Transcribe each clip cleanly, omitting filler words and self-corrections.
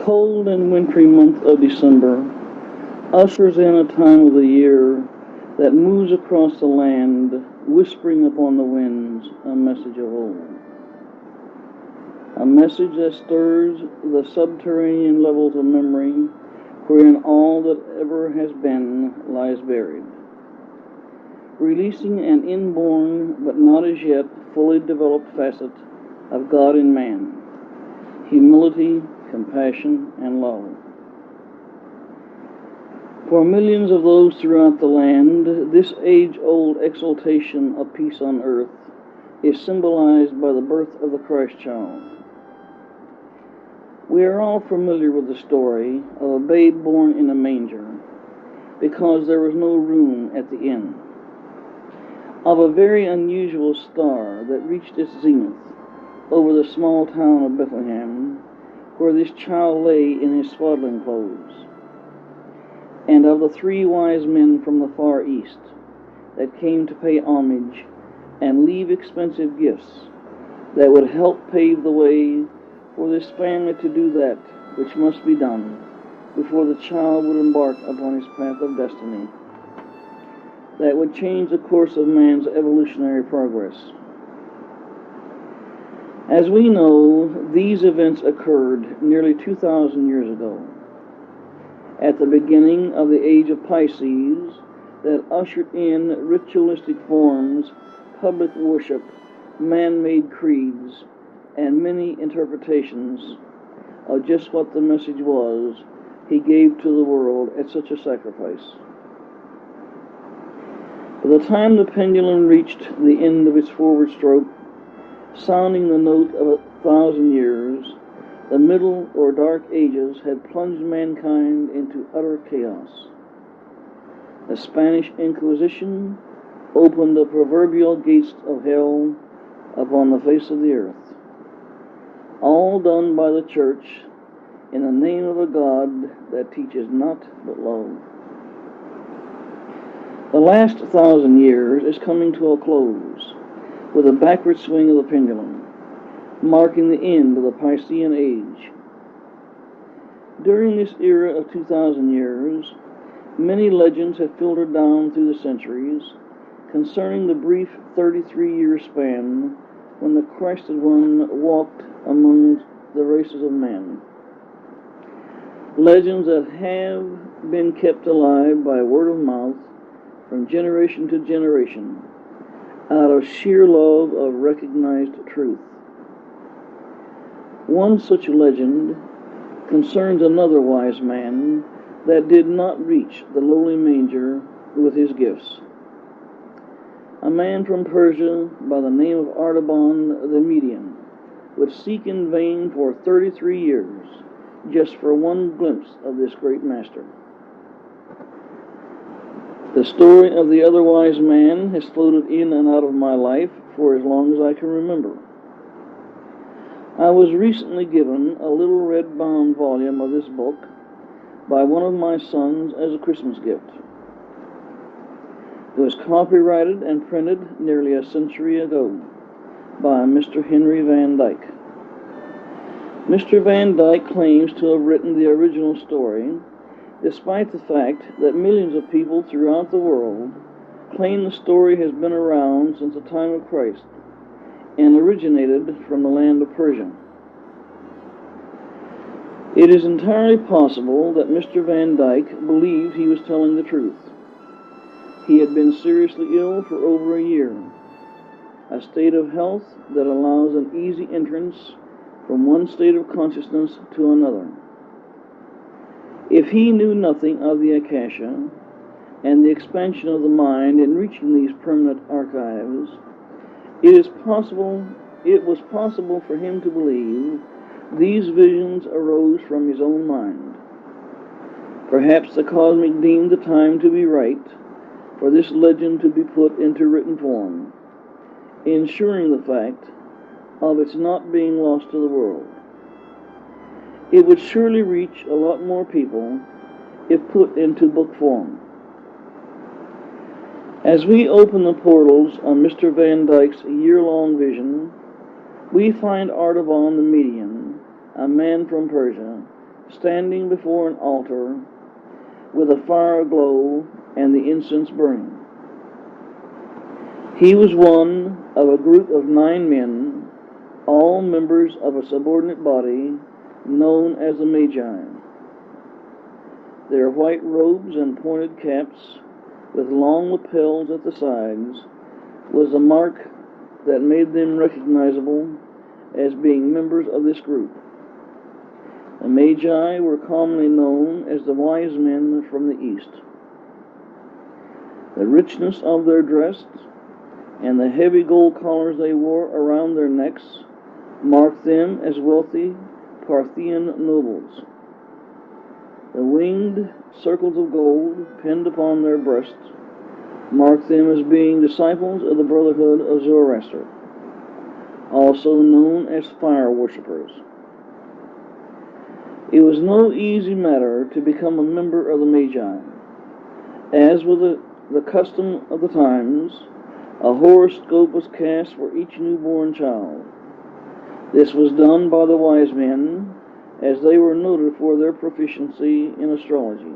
cold and wintry month of December ushers in a time of the year that moves across the land, whispering upon the winds a message of old. A message that stirs the subterranean levels of memory, wherein all that ever has been lies buried, releasing an inborn but not as yet fully developed facet of God in man: humility, compassion, and love. For millions of those throughout the land, this age-old exaltation of peace on earth is symbolized by the birth of the Christ child. We are all familiar with the story of a babe born in a manger because there was no room at the inn, of a very unusual star that reached its zenith over the small town of Bethlehem, where this child lay in his swaddling clothes, and of the 3 wise men from the far east that came to pay homage and leave expensive gifts that would help pave the way for this family to do that which must be done before the child would embark upon his path of destiny that would change the course of man's evolutionary progress. As we know, these events occurred nearly 2,000 years ago, at the beginning of the age of Pisces that ushered in ritualistic forms, public worship, man-made creeds, and many interpretations of just what the message was he gave to the world at such a sacrifice. By the time the pendulum reached the end of its forward stroke, sounding the note of 1,000 years, the Middle or Dark Ages had plunged mankind into utter chaos. The Spanish Inquisition opened the proverbial gates of hell upon the face of the earth, all done by the Church in the name of a God that teaches not but love. The last 1,000 years is coming to a close with a backward swing of the pendulum, marking the end of the Piscean age. During this era of 2,000 years, many legends have filtered down through the centuries concerning the brief 33-year span when the Christed One walked among the races of men. Legends that have been kept alive by word of mouth from generation to generation out of sheer love of recognized truth. One such legend concerns another wise man that did not reach the lowly manger with his gifts. A man from Persia by the name of Artaban the Median would seek in vain for 33 years just for one glimpse of this great master. The story of the other wise man has floated in and out of my life for as long as I can remember. I was recently given a little red-bound volume of this book by one of my sons as a Christmas gift. It was copyrighted and printed nearly a century ago by Mr. Henry Van Dyke. Mr. Van Dyke claims to have written the original story, despite the fact that millions of people throughout the world claim the story has been around since the time of Christ and originated from the land of Persia. It is entirely possible that Mr. Van Dyke believed he was telling the truth. He had been seriously ill for over a year, a state of health that allows an easy entrance from one state of consciousness to another. If he knew nothing of the Akasha and the expansion of the mind in reaching these permanent archives, it was possible for him to believe these visions arose from his own mind. Perhaps the cosmic deemed the time to be right for this legend to be put into written form, ensuring the fact of its not being lost to the world. It would surely reach a lot more people if put into book form. As we open the portals on Mr. Van Dyke's year-long vision, we find Artaban the Median, a man from Persia, standing before an altar with a fire aglow and the incense burning. He was one of a group of 9 men, all members of a subordinate body known as the Magi. Their white robes and pointed caps with long lapels at the sides was a mark that made them recognizable as being members of this group. The Magi were commonly known as the wise men from the east. The richness of their dress and the heavy gold collars they wore around their necks marked them as wealthy Parthian nobles. The winged circles of gold pinned upon their breasts marked them as being disciples of the Brotherhood of Zoroaster, also known as fire worshippers. It was no easy matter to become a member of the Magi. As was the custom of the times, a horoscope was cast for each newborn child. This was done by the wise men, as they were noted for their proficiency in astrology.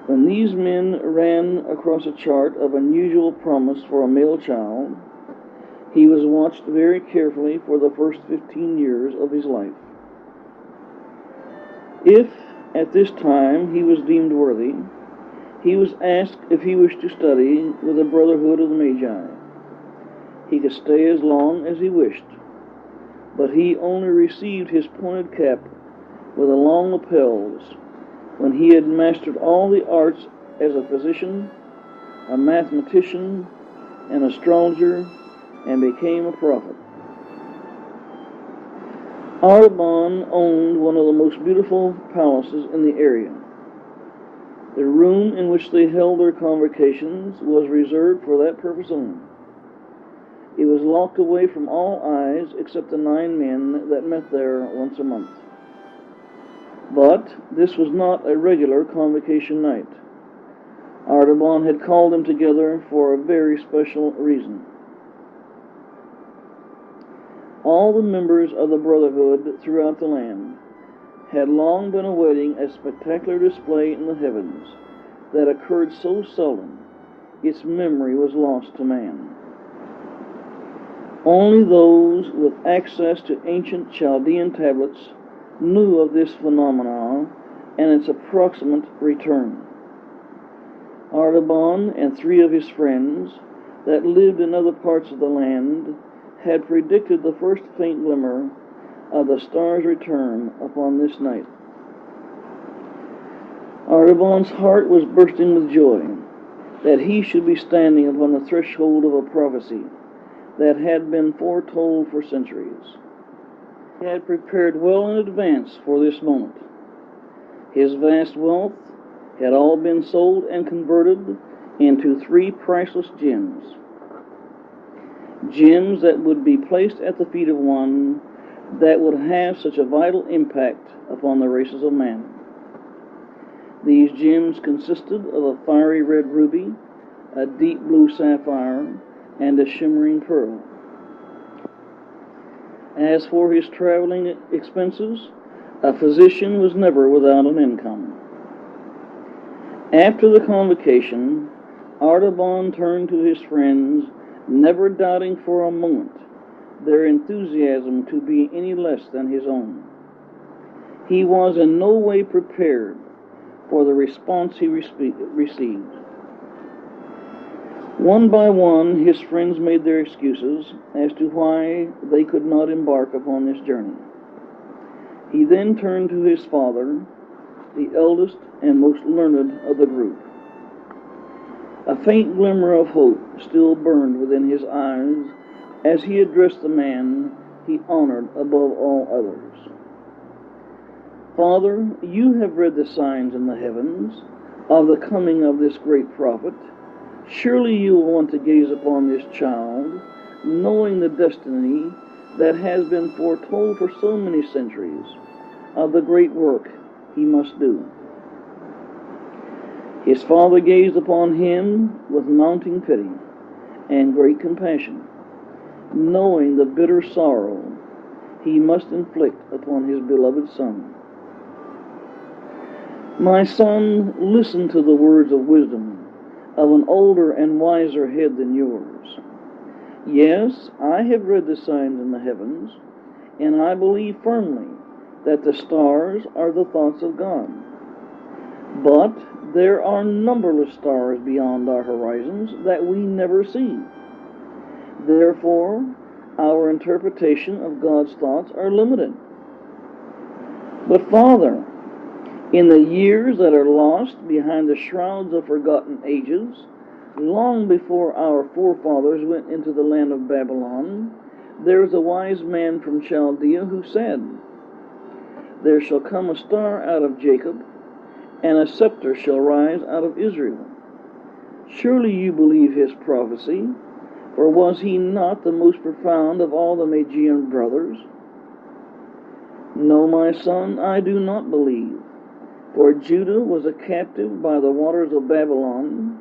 When these men ran across a chart of unusual promise for a male child, he was watched very carefully for the first 15 years of his life. If, at this time, he was deemed worthy, he was asked if he wished to study with the Brotherhood of the Magi. He could stay as long as he wished, but he only received his pointed cap with the long lapels when he had mastered all the arts as a physician, a mathematician, an astrologer, and became a prophet. Artaban owned one of the most beautiful palaces in the area. The room in which they held their convocations was reserved for that purpose only. It was locked away from all eyes except the 9 men that met there once a month. But this was not a regular convocation night. Artaban had called them together for a very special reason. All the members of the Brotherhood throughout the land had long been awaiting a spectacular display in the heavens that occurred so seldom its memory was lost to man. Only those with access to ancient Chaldean tablets knew of this phenomenon and its approximate return. Artaban and 3 of his friends that lived in other parts of the land had predicted the first faint glimmer of the star's return upon this night. Artaban's heart was bursting with joy that he should be standing upon the threshold of a prophecy that had been foretold for centuries. He had prepared well in advance for this moment. His vast wealth had all been sold and converted into 3 priceless gems. Gems that would be placed at the feet of one that would have such a vital impact upon the races of man. These gems consisted of a fiery red ruby, a deep blue sapphire, and a shimmering pearl. As for his traveling expenses, a physician was never without an income. After the convocation, Artaban turned to his friends, never doubting for a moment their enthusiasm to be any less than his own. He was in no way prepared for the response he received. One by one, his friends made their excuses as to why they could not embark upon this journey. He then turned to his father, the eldest and most learned of the group. A faint glimmer of hope still burned within his eyes as he addressed the man he honored above all others. Father, you have read the signs in the heavens of the coming of this great prophet. Surely you will want to gaze upon this child, knowing the destiny that has been foretold for so many centuries of the great work he must do. His father gazed upon him with mounting pity and great compassion, knowing the bitter sorrow he must inflict upon his beloved son. My son, listen to the words of wisdom of an older and wiser head than yours. Yes, I have read the signs in the heavens, and I believe firmly that the stars are the thoughts of God. But there are numberless stars beyond our horizons that we never see. Therefore, our interpretation of God's thoughts are limited. But Father, in the years that are lost behind the shrouds of forgotten ages, long before our forefathers went into the land of Babylon, there was a wise man from Chaldea who said, "There shall come a star out of Jacob, and a scepter shall rise out of Israel." Surely you believe his prophecy, for was he not the most profound of all the Magian brothers? No, my son, I do not believe, for Judah was a captive by the waters of Babylon,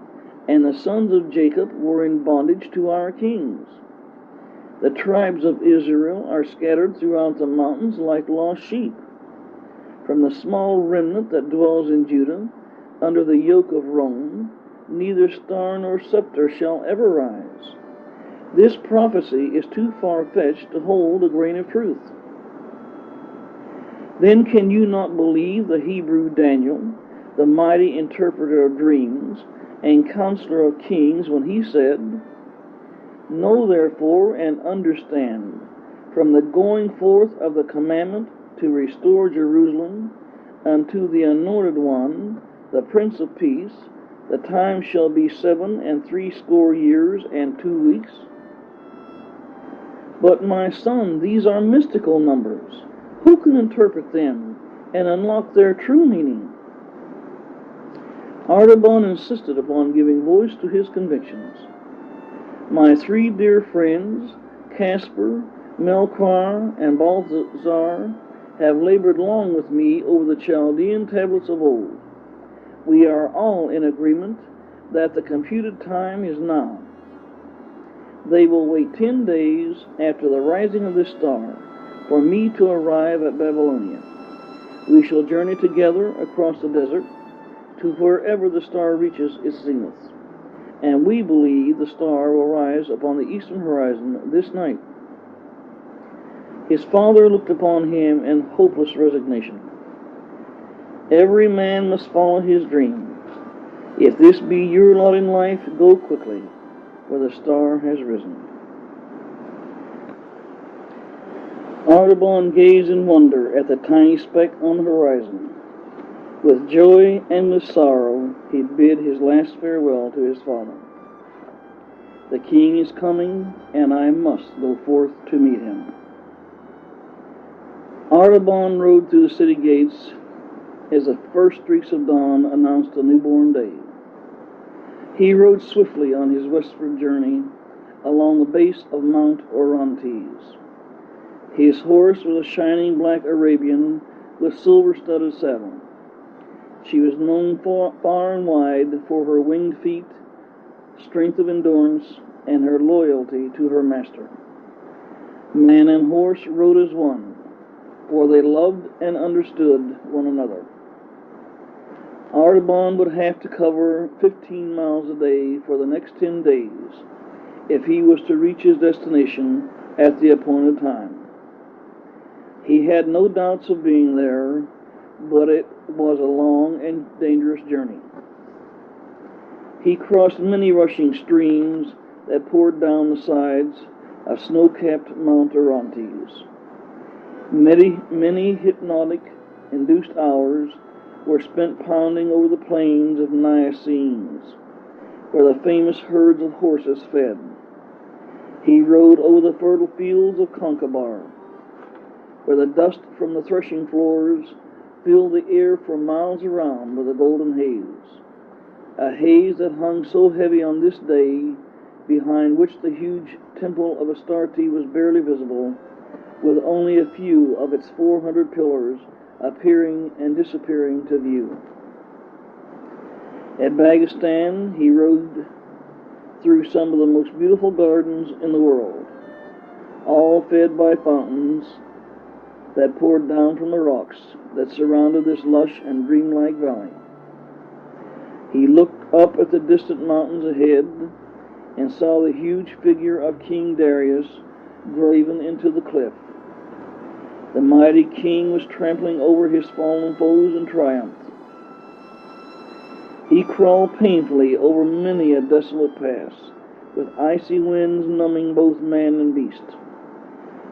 and the sons of Jacob were in bondage to our kings. The tribes of Israel are scattered throughout the mountains like lost sheep. From the small remnant that dwells in Judah, under the yoke of Rome, neither star nor scepter shall ever rise. This prophecy is too far-fetched to hold a grain of truth. Then can you not believe the Hebrew Daniel, the mighty interpreter of dreams and counselor of kings, when he said, "Know therefore and understand, from the going forth of the commandment to restore Jerusalem unto the anointed one, the Prince of Peace, the time shall be 67 years and 2 weeks." But my son, these are mystical numbers. Who can interpret them and unlock their true meaning? Artaban insisted upon giving voice to his convictions. My 3 dear friends, Caspar, Melchior, and Balthazar, have labored long with me over the Chaldean tablets of old. We are all in agreement that the computed time is now. They will wait 10 days after the rising of this star for me to arrive at Babylonia. We shall journey together across the desert to wherever the star reaches its zenith, and we believe the star will rise upon the eastern horizon this night. His father looked upon him in hopeless resignation. Every man must follow his dream. If this be your lot in life, go quickly, for the star has risen. Artaban gazed in wonder at the tiny speck on the horizon. With joy and with sorrow, he bid his last farewell to his father. The king is coming, and I must go forth to meet him. Artaban rode through the city gates as the first streaks of dawn announced a newborn day. He rode swiftly on his westward journey along the base of Mount Orontes. His horse was a shining black Arabian with silver-studded saddle. She was known far and wide for her winged feet, strength of endurance, and her loyalty to her master. Man and horse rode as one, for they loved and understood one another. Artaban would have to cover 15 miles a day for the next 10 days if he was to reach his destination at the appointed time. He had no doubts of being there, but it was a long and dangerous journey. He crossed many rushing streams that poured down the sides of snow-capped Mount Orontes. Many hypnotic-induced hours were spent pounding over the plains of Niacenes, where the famous herds of horses fed. He rode over the fertile fields of Concobar, where the dust from the threshing floors filled the air for miles around with a golden haze, a haze that hung so heavy on this day, behind which the huge temple of Astarte was barely visible, with only a few of its 400 pillars appearing and disappearing to view. At Bagistan, he rode through some of the most beautiful gardens in the world, all fed by fountains that poured down from the rocks that surrounded this lush and dreamlike valley. He looked up at the distant mountains ahead and saw the huge figure of King Darius graven into the cliff. The mighty king was trampling over his fallen foes in triumph. He crawled painfully over many a desolate pass, with icy winds numbing both man and beast,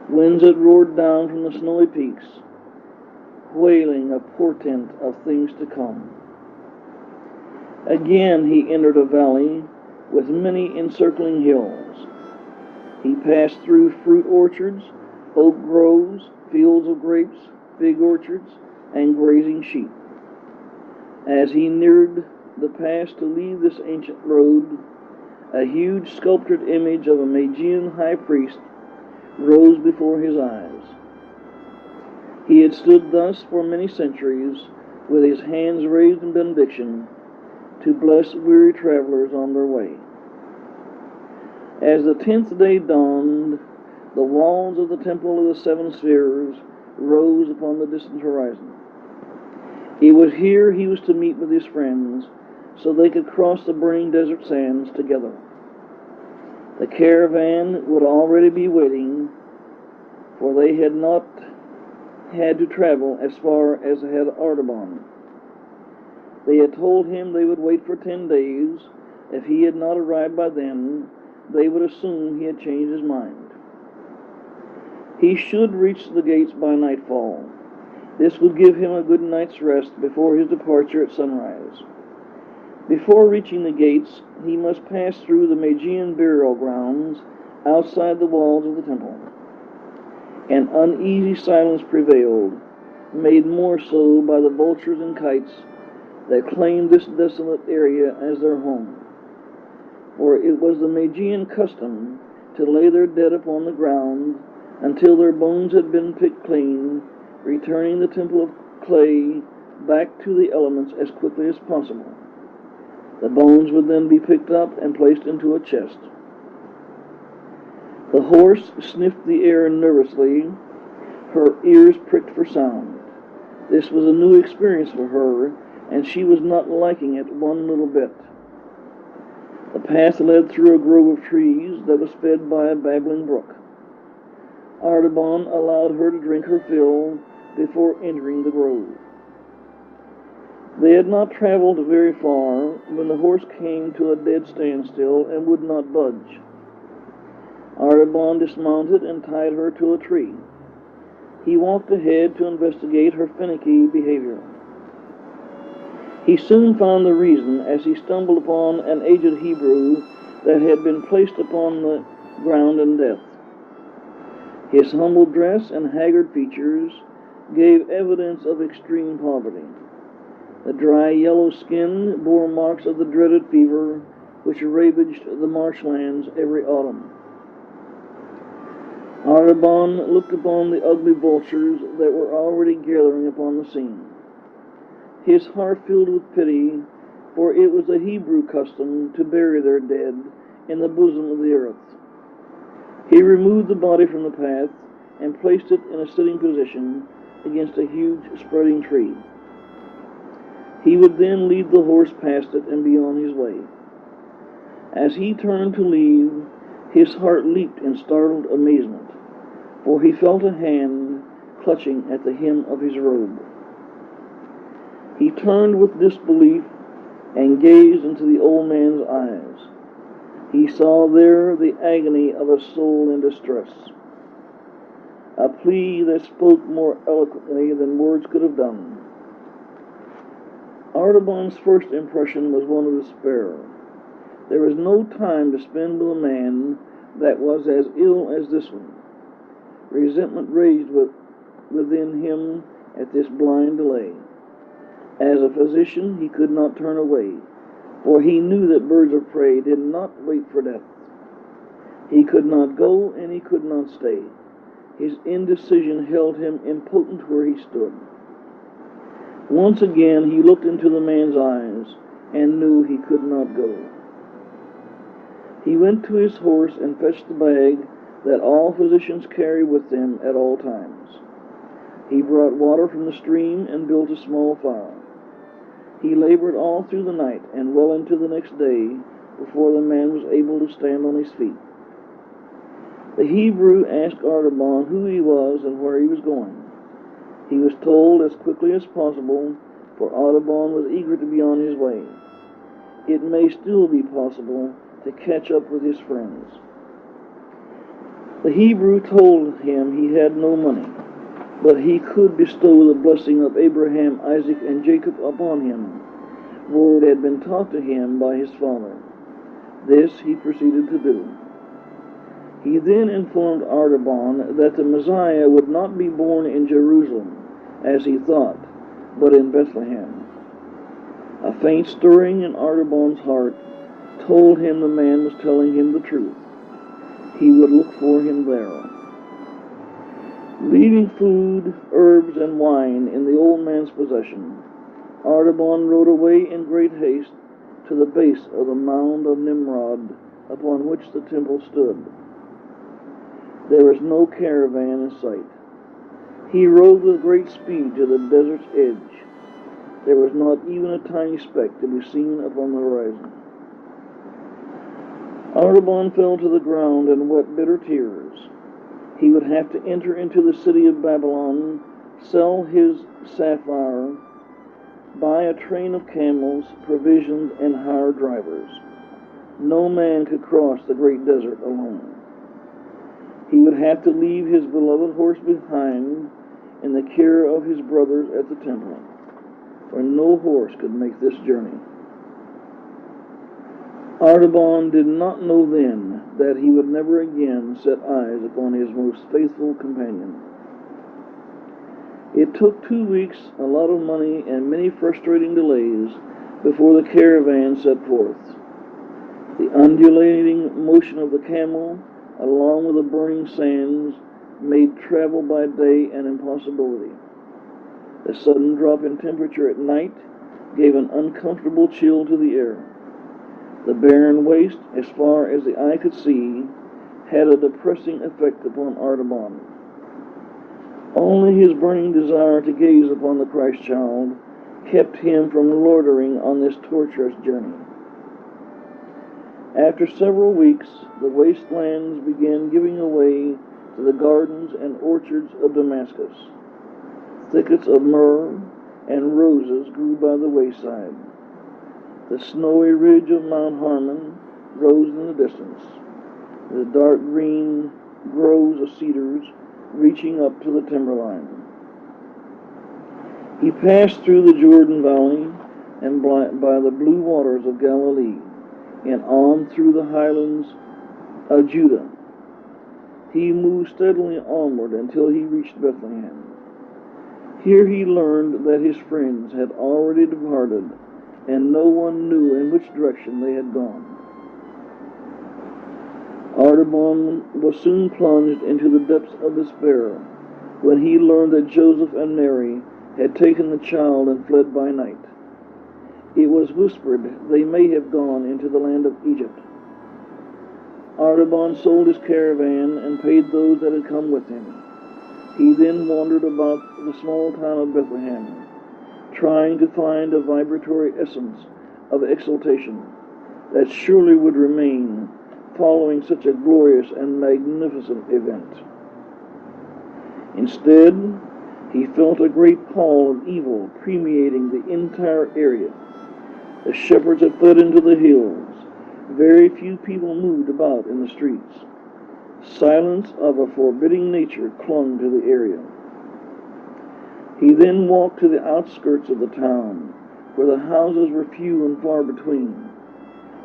winds that roared down from the snowy peaks, wailing a portent of things to come. Again he entered a valley with many encircling hills. He passed through fruit orchards, oak groves, fields of grapes, fig orchards, and grazing sheep. As he neared the pass to leave this ancient road, a huge sculptured image of a Magian high priest rose before his eyes. He had stood thus for many centuries, with his hands raised in benediction, to bless weary travelers on their way. As the 10th day dawned, the walls of the Temple of the Seven Spheres rose upon the distant horizon. It was here he was to meet with his friends, so they could cross the burning desert sands together. The caravan would already be waiting, for they had not had to travel as far as had Artaban. They had told him they would wait for 10 days. If he had not arrived by then, they would assume he had changed his mind. He should reach the gates by nightfall. This would give him a good night's rest before his departure at sunrise. Before reaching the gates, he must pass through the Magian burial grounds outside the walls of the temple. An uneasy silence prevailed, made more so by the vultures and kites that claimed this desolate area as their home. For it was the Magian custom to lay their dead upon the ground until their bones had been picked clean, returning the temple of clay back to the elements as quickly as possible. The bones would then be picked up and placed into a chest. The horse sniffed the air nervously, her ears pricked for sound. This was a new experience for her, and she was not liking it one little bit. The path led through a grove of trees that was fed by a babbling brook. Artaban allowed her to drink her fill before entering the grove. They had not traveled very far when the horse came to a dead standstill and would not budge. Artaban dismounted and tied her to a tree. He walked ahead to investigate her finicky behavior. He soon found the reason as he stumbled upon an aged Hebrew that had been placed upon the ground in death. His humble dress and haggard features gave evidence of extreme poverty. The dry yellow skin bore marks of the dreaded fever which ravaged the marshlands every autumn. Artaban looked upon the ugly vultures that were already gathering upon the scene. His heart filled with pity, for it was a Hebrew custom to bury their dead in the bosom of the earth. He removed the body from the path and placed it in a sitting position against a huge spreading tree. He would then lead the horse past it and be on his way. As he turned to leave, his heart leaped in startled amazement, for he felt a hand clutching at the hem of his robe. He turned with disbelief and gazed into the old man's eyes. He saw there the agony of a soul in distress, a plea that spoke more eloquently than words could have done. Artaban's first impression was one of despair. There was no time to spend with a man that was as ill as this one. Resentment raged within him at this blind delay. As a physician, he could not turn away, for he knew that birds of prey did not wait for death. He could not go and he could not stay. His indecision held him impotent where he stood. Once again he looked into the man's eyes and knew he could not go. He went to his horse and fetched the bag that all physicians carry with them at all times. He brought water from the stream and built a small fire. He labored all through the night and well into the next day before the man was able to stand on his feet. The Hebrew asked Artaban who he was and where he was going. He was told as quickly as possible, for Artaban was eager to be on his way. It may still be possible to catch up with his friends. The Hebrew told him he had no money, but he could bestow the blessing of Abraham, Isaac, and Jacob upon him, for it had been taught to him by his father. This he proceeded to do. He then informed Artaban that the Messiah would not be born in Jerusalem, as he thought, but in Bethlehem. A faint stirring in Artaban's heart told him the man was telling him the truth. He would look for him there. Leaving food, herbs, and wine in the old man's possession, Artaban rode away in great haste to the base of the mound of Nimrod upon which the temple stood. There was no caravan in sight. He rode with great speed to the desert's edge. There was not even a tiny speck to be seen upon the horizon. Artaban fell to the ground and wept bitter tears. He would have to enter into the city of Babylon, sell his sapphire, buy a train of camels, provisions, and hire drivers. No man could cross the great desert alone. He would have to leave his beloved horse behind in the care of his brothers at the temple, for no horse could make this journey. Artaban did not know then that he would never again set eyes upon his most faithful companion. It took 2 weeks, a lot of money, and many frustrating delays before the caravan set forth. The undulating motion of the camel, along with the burning sands, made travel by day an impossibility. The sudden drop in temperature at night gave an uncomfortable chill to the air. The barren waste, as far as the eye could see, had a depressing effect upon Artaban. Only his burning desire to gaze upon the Christ child kept him from loitering on this torturous journey. After several weeks, the wastelands began giving way to the gardens and orchards of Damascus. Thickets of myrrh and roses grew by the wayside. The snowy ridge of Mount Hermon rose in the distance, the dark green groves of cedars reaching up to the timberline. He passed through the Jordan Valley and by the blue waters of Galilee, and on through the highlands of Judah. He moved steadily onward until he reached Bethlehem. Here he learned that his friends had already departed, and no one knew in which direction they had gone. Artaban was soon plunged into the depths of despair when he learned that Joseph and Mary had taken the child and fled by night. It was whispered they may have gone into the land of Egypt. Artaban sold his caravan and paid those that had come with him. He then wandered about the small town of Bethlehem, trying to find a vibratory essence of exultation that surely would remain following such a glorious and magnificent event. Instead, he felt a great pall of evil permeating the entire area. The shepherds had fled into the hills. Very few people moved about in the streets. Silence of a forbidding nature clung to the area. He then walked to the outskirts of the town, where the houses were few and far between.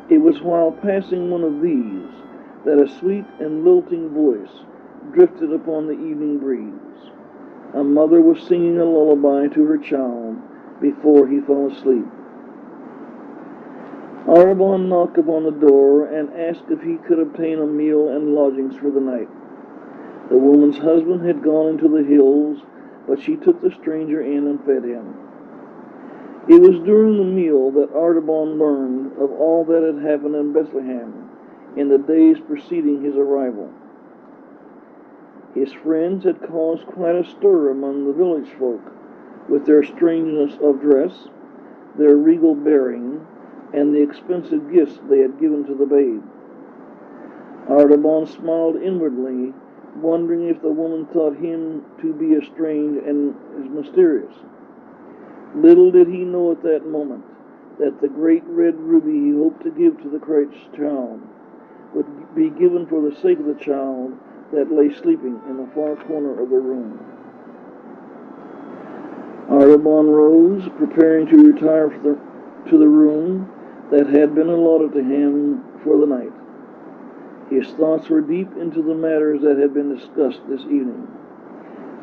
It was while passing one of these that a sweet and lilting voice drifted upon the evening breeze. A mother was singing a lullaby to her child before he fell asleep. Artaban knocked upon the door and asked if he could obtain a meal and lodgings for the night. The woman's husband had gone into the hills, but she took the stranger in and fed him. It was during the meal that Artaban learned of all that had happened in Bethlehem in the days preceding his arrival. His friends had caused quite a stir among the village folk with their strangeness of dress, their regal bearing, and the expensive gifts they had given to the babe. Artaban smiled inwardly, wondering if the woman thought him to be as strange and as mysterious. Little did he know at that moment that the great red ruby he hoped to give to the Christ child would be given for the sake of the child that lay sleeping in the far corner of the room. Artaban rose, preparing to retire to the room that had been allotted to him for the night. His thoughts were deep into the matters that had been discussed this evening.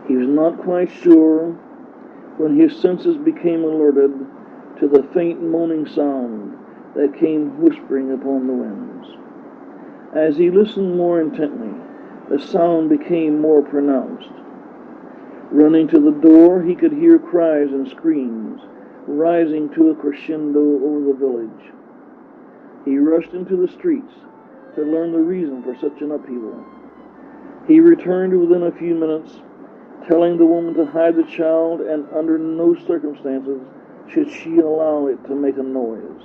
He was not quite sure when his senses became alerted to the faint moaning sound that came whispering upon the winds. As he listened more intently, the sound became more pronounced. Running to the door, he could hear cries and screams, rising to a crescendo over the village. He rushed into the streets to learn the reason for such an upheaval. He returned within a few minutes, telling the woman to hide the child, and under no circumstances should she allow it to make a noise.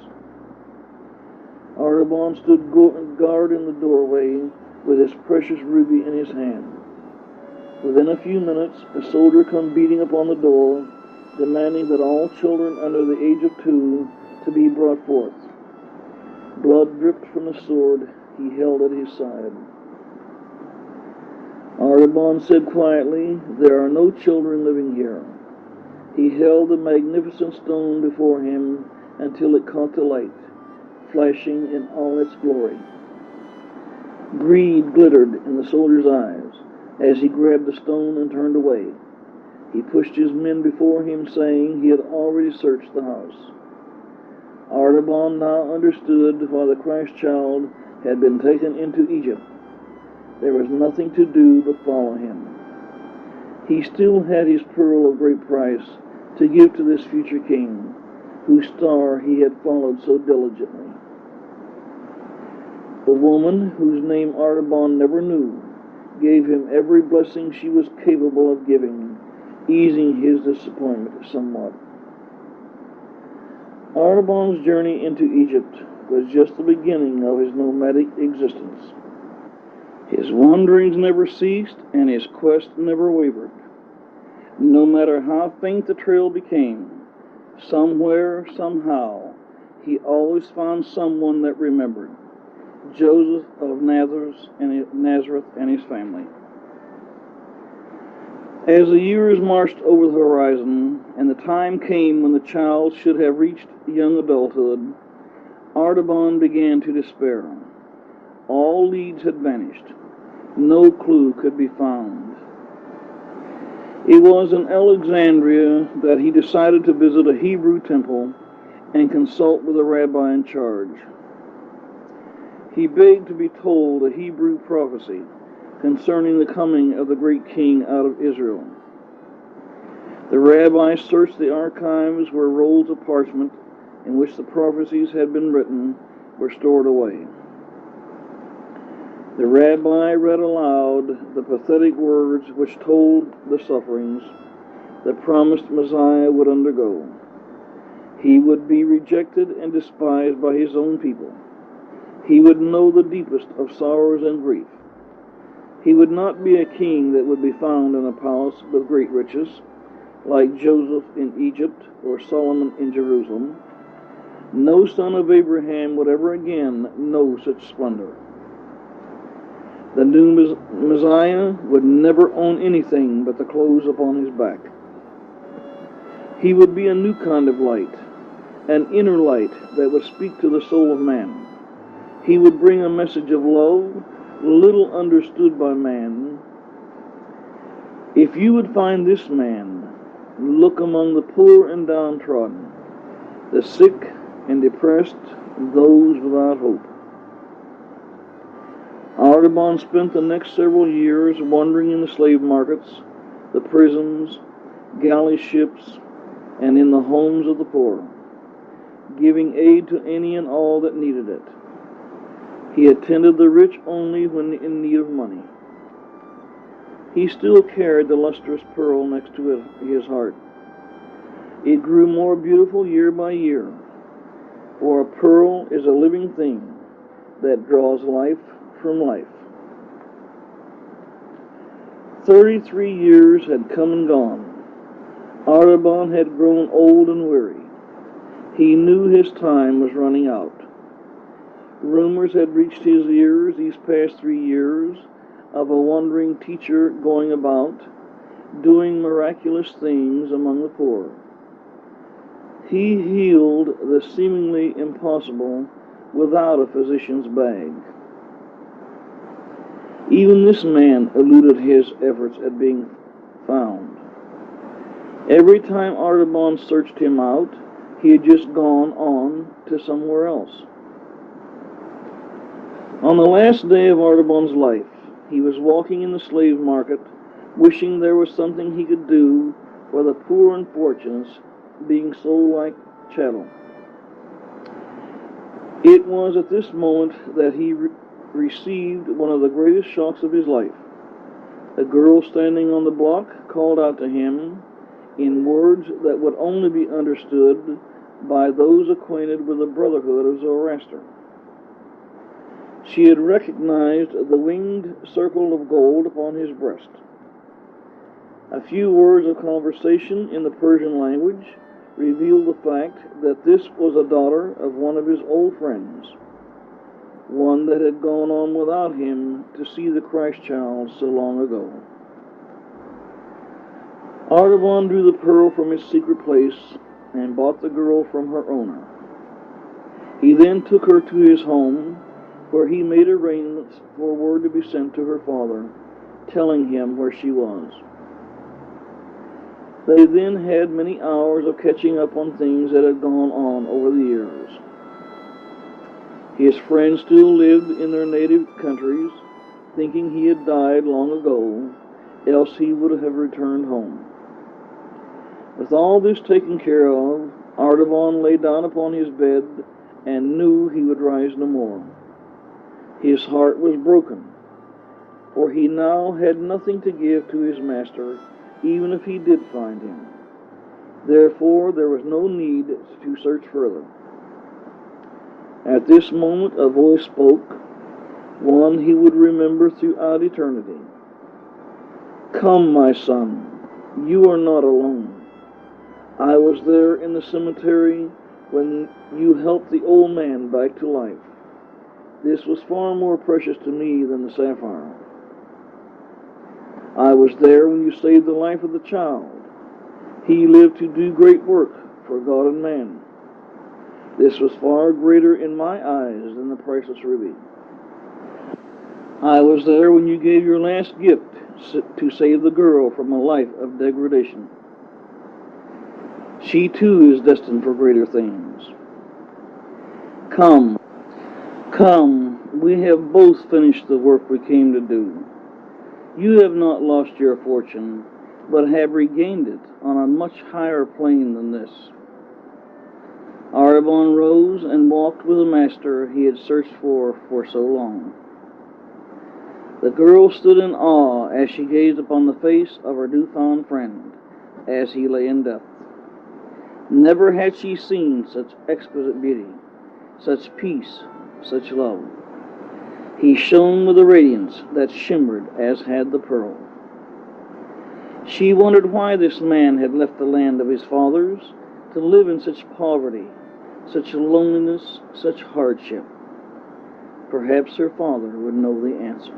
Artaban stood guard in the doorway with his precious ruby in his hand. Within a few minutes, a soldier came beating upon the door, demanding that all children under the age of 2 to be brought forth. Blood dripped from the sword he held at his side. Artaban said quietly, "There are no children living here." He held the magnificent stone before him until it caught the light, flashing in all its glory. Greed glittered in the soldier's eyes as he grabbed the stone and turned away. He pushed his men before him, saying he had already searched the house. Artaban now understood why the Christ child had been taken into Egypt. There was nothing to do but follow him. He still had his pearl of great price to give to this future king, whose star he had followed so diligently. The woman, whose name Artaban never knew, gave him every blessing she was capable of giving, easing his disappointment somewhat. Artaban's journey into Egypt was just the beginning of his nomadic existence. His wanderings never ceased, and his quest never wavered. No matter how faint the trail became, somewhere, somehow, he always found someone that remembered: Joseph of Nazareth and his family. As the years marched over the horizon, and the time came when the child should have reached young adulthood, Artaban began to despair. All leads had vanished. No clue could be found. It was in Alexandria that he decided to visit a Hebrew temple and consult with the rabbi in charge. He begged to be told a Hebrew prophecy concerning the coming of the great king out of Israel. The rabbi searched the archives where rolls of parchment in which the prophecies had been written were stored away. The rabbi read aloud the pathetic words which told the sufferings the promised Messiah would undergo. He would be rejected and despised by his own people. He would know the deepest of sorrows and grief. He would not be a king that would be found in a palace with great riches, like Joseph in Egypt or Solomon in Jerusalem. No son of Abraham would ever again know such splendor. The new Messiah would never own anything but the clothes upon his back. He would be a new kind of light, an inner light that would speak to the soul of man. He would bring a message of love, little understood by man. If you would find this man, look among the poor and downtrodden, the sick and depressed, those without hope. Artaban spent the next several years wandering in the slave markets, the prisons, galley ships, and in the homes of the poor, giving aid to any and all that needed it. He attended the rich only when in need of money. he still carried the lustrous pearl next to his heart. It grew more beautiful year by year, for a pearl is a living thing that draws life from life. 33 years had come and gone. Artaban had grown old and weary. He knew his time was running out. Rumors had reached his ears these past 3 years of a wandering teacher going about, doing miraculous things among the poor. He healed the seemingly impossible without a physician's bag. Even this man eluded his efforts at being found. Every time Artaban searched him out, he had just gone on to somewhere else. On the last day of Artaban's life, he was walking in the slave market, wishing there was something he could do for the poor unfortunates being sold like chattel. It was at this moment that he received one of the greatest shocks of his life. A girl standing on the block called out to him in words that would only be understood by those acquainted with the Brotherhood of Zoroaster. She had recognized the winged circle of gold upon his breast. A few words of conversation in the Persian language revealed the fact that this was a daughter of one of his old friends, one that had gone on without him to see the Christ child so long ago. Artaban drew the pearl from his secret place and bought the girl from her owner. He then took her to his home, where he made arrangements for word to be sent to her father, telling him where she was. They then had many hours of catching up on things that had gone on over the years. His friends still lived in their native countries, thinking he had died long ago, else he would have returned home. With all this taken care of, Artaban lay down upon his bed and knew he would rise no more. His heart was broken, for he now had nothing to give to his master, even if he did find him. Therefore, there was no need to search further. At this moment, a voice spoke, one he would remember throughout eternity. "Come, my son, you are not alone. I was there in the cemetery when you helped the old man back to life. This was far more precious to me than the sapphire. I was there when you saved the life of the child. He lived to do great work for God and man. This was far greater in my eyes than the priceless ruby. I was there when you gave your last gift to save the girl from a life of degradation. She too is destined for greater things. Come, come, we have both finished the work we came to do. You have not lost your fortune, but have regained it on a much higher plane than this." Artaban rose and walked with the master he had searched for so long. The girl stood in awe as she gazed upon the face of her new-found friend as he lay in death. Never had she seen such exquisite beauty, such peace, such love. He shone with a radiance that shimmered as had the pearl. She wondered why this man had left the land of his fathers to live in such poverty, such loneliness, such hardship. Perhaps her father would know the answer.